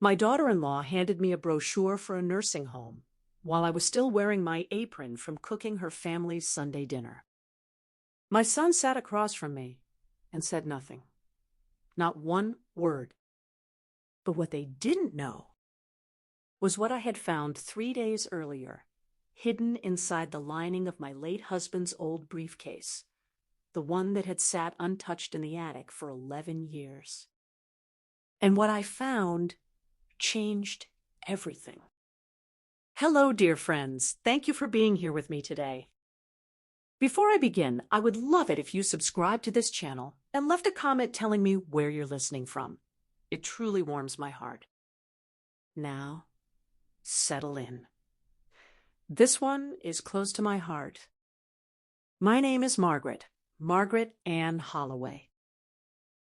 My daughter-in-law handed me a brochure for a nursing home while I was still wearing my apron from cooking her family's Sunday dinner. My son sat across from me and said nothing. Not one word. But what they didn't know was what I had found 3 days earlier, hidden inside the lining of my late husband's old briefcase, the one that had sat untouched in the attic for 11 years. And what I found changed everything. Hello, dear friends. Thank you for being here with me today. Before I begin, I would love it if you subscribed to this channel and left a comment telling me where you're listening from. It truly warms my heart. Now, settle in. This one is close to my heart. My name is Margaret Ann Holloway.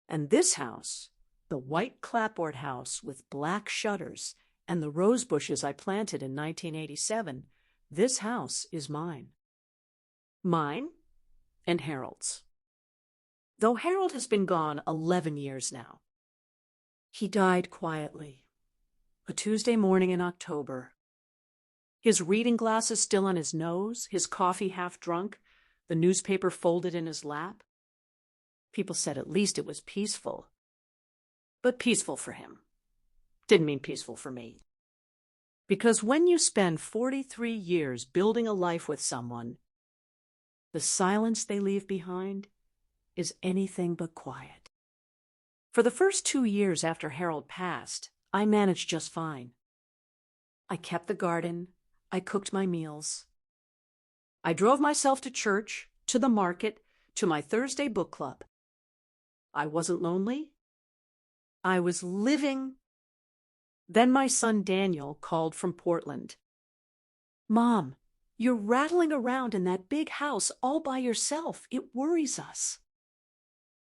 And this house, the white clapboard house with black shutters and the rose bushes I planted in 1987, this house is mine. Mine and Harold's. Though Harold has been gone 11 years now. He died quietly, a Tuesday morning in October. His reading glasses still on his nose, his coffee half drunk, the newspaper folded in his lap. People said at least it was peaceful. But peaceful for him. Didn't mean peaceful for me. Because when you spend 43 years building a life with someone, the silence they leave behind is anything but quiet. For the first 2 years after Harold passed, I managed just fine. I kept the garden. I cooked my meals. I drove myself to church, to the market, to my Thursday book club. I wasn't lonely. I was living. Then my son Daniel called from Portland. "Mom, you're rattling around in that big house all by yourself. It worries us."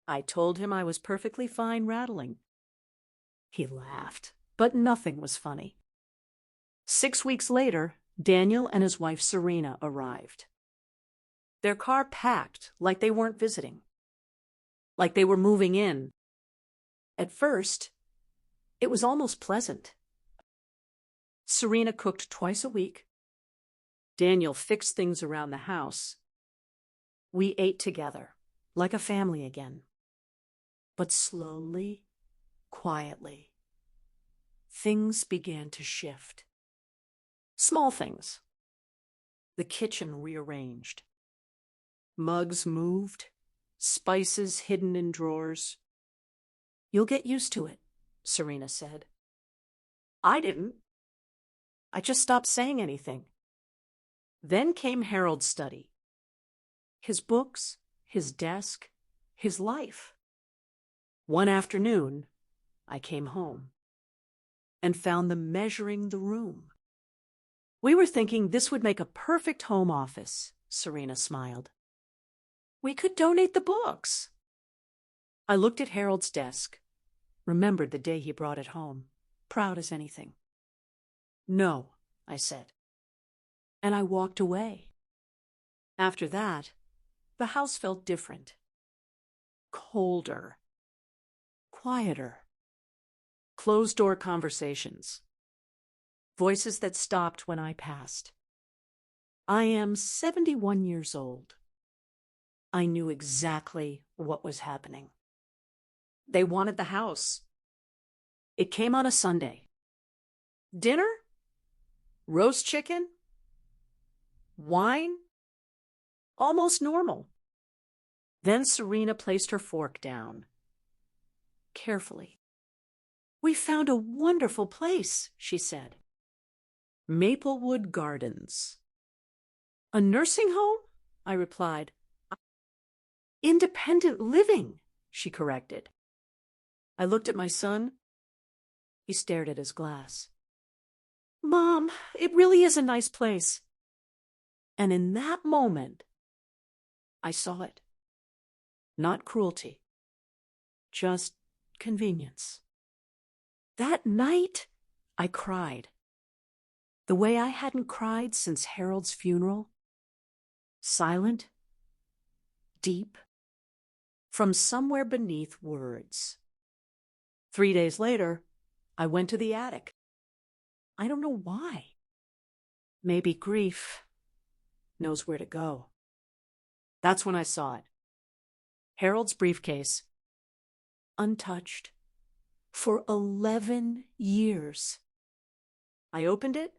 I told him I was perfectly fine rattling. He laughed, but nothing was funny. 6 weeks later, Daniel and his wife Serena arrived. Their car packed like they weren't visiting, like they were moving in. At first, it was almost pleasant. Serena cooked twice a week. Daniel fixed things around the house. We ate together, like a family again. But slowly, quietly, things began to shift. Small things. The kitchen rearranged. Mugs moved, spices hidden in drawers. "You'll get used to it," Serena said. I didn't. I just stopped saying anything. Then came Harold's study. His books, his desk, his life. One afternoon, I came home and found them measuring the room. "We were thinking this would make a perfect home office," Serena smiled. "We could donate the books." I looked at Harold's desk, remembered the day he brought it home, proud as anything. "No," I said. And I walked away. After that, the house felt different. Colder. Quieter. Closed-door conversations. Voices that stopped when I passed. I am 71 years old. I knew exactly what was happening. They wanted the house. It came on a Sunday. Dinner? Roast chicken? Wine? Almost normal. Then Serena placed her fork down. Carefully. "We found a wonderful place," she said. "Maplewood Gardens." "A nursing home?" I replied. "Independent living," she corrected. I looked at my son. He stared at his glass. "Mom, it really is a nice place." And in that moment, I saw it. Not cruelty, just convenience. That night, I cried. The way I hadn't cried since Harold's funeral. Silent, deep, from somewhere beneath words. 3 days later, I went to the attic. I don't know why. Maybe grief knows where to go. That's when I saw it. Harold's briefcase, untouched, for 11 years. I opened it.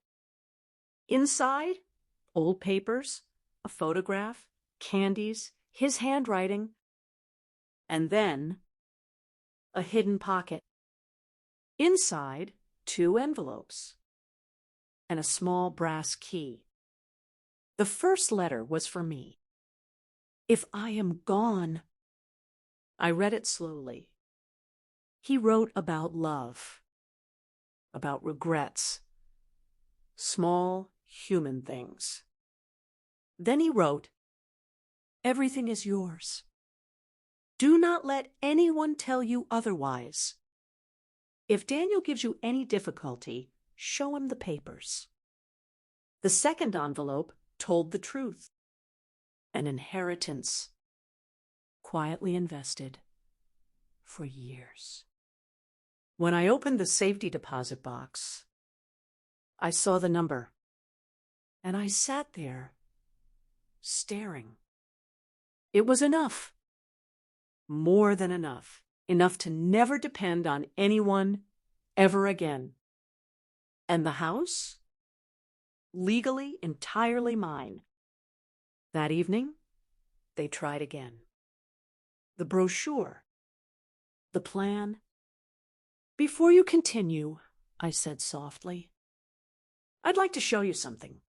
Inside, old papers, a photograph, candies, his handwriting, and then a hidden pocket. Inside, 2 envelopes and a small brass key. The first letter was for me. If I am gone. I read it slowly. He wrote about love, about regrets, small human things. Then he wrote, "Everything is yours. Do not let anyone tell you otherwise. If Daniel gives you any difficulty, show him the papers." The second envelope told the truth. An inheritance, quietly invested for years. When I opened the safety deposit box, I saw the number, and I sat there, staring. It was enough. More than enough. Enough to never depend on anyone ever again. And the house? Legally, entirely mine. That evening, they tried again. The brochure. The plan. "Before you continue," I said softly, "I'd like to show you something."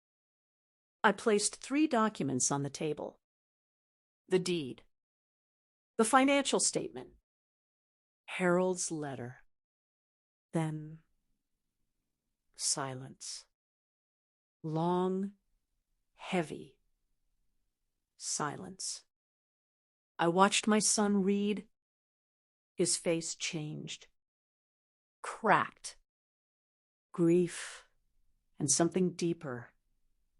I placed 3 documents on the table. The deed. The financial statement. Harold's letter. Then silence. Long, heavy silence. I watched my son read. His face changed. Cracked. Grief and something deeper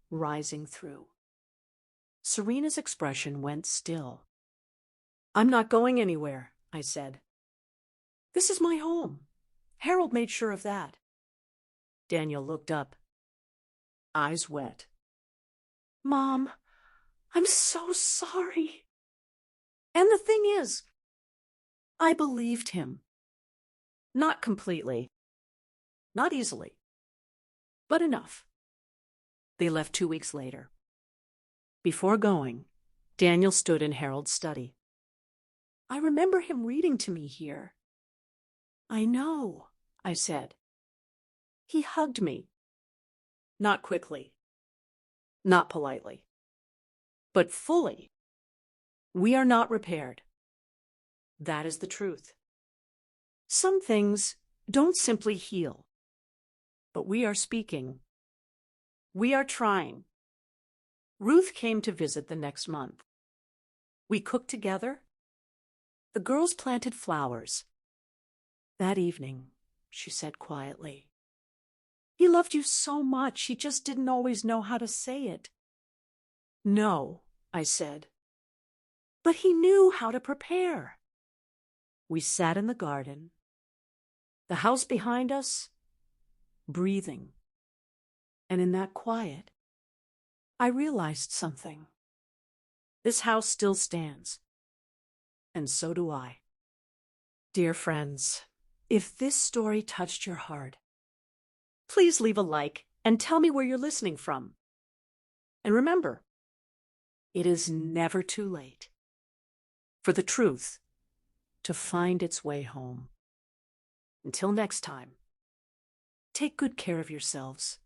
rising through. Serena's expression went still. "I'm not going anywhere," I said. "This is my home. Harold made sure of that." Daniel looked up, eyes wet. "Mom, I'm so sorry." And the thing is, I believed him. Not completely, not easily, but enough. They left 2 weeks later. Before going, Daniel stood in Harold's study. "I remember him reading to me here." "I know," I said. He hugged me. Not quickly, not politely, but fully. We are not repaired. That is the truth. Some things don't simply heal, but we are speaking. We are trying. Ruth came to visit the next month. We cooked together. The girls planted flowers. That evening, she said quietly, "He loved you so much, he just didn't always know how to say it." "No," I said. "But he knew how to prepare." We sat in the garden, the house behind us, breathing. And in that quiet, I realized something. This house still stands, and so do I. Dear friends, if this story touched your heart, please leave a like and tell me where you're listening from. And remember, it is never too late for the truth to find its way home. Until next time, take good care of yourselves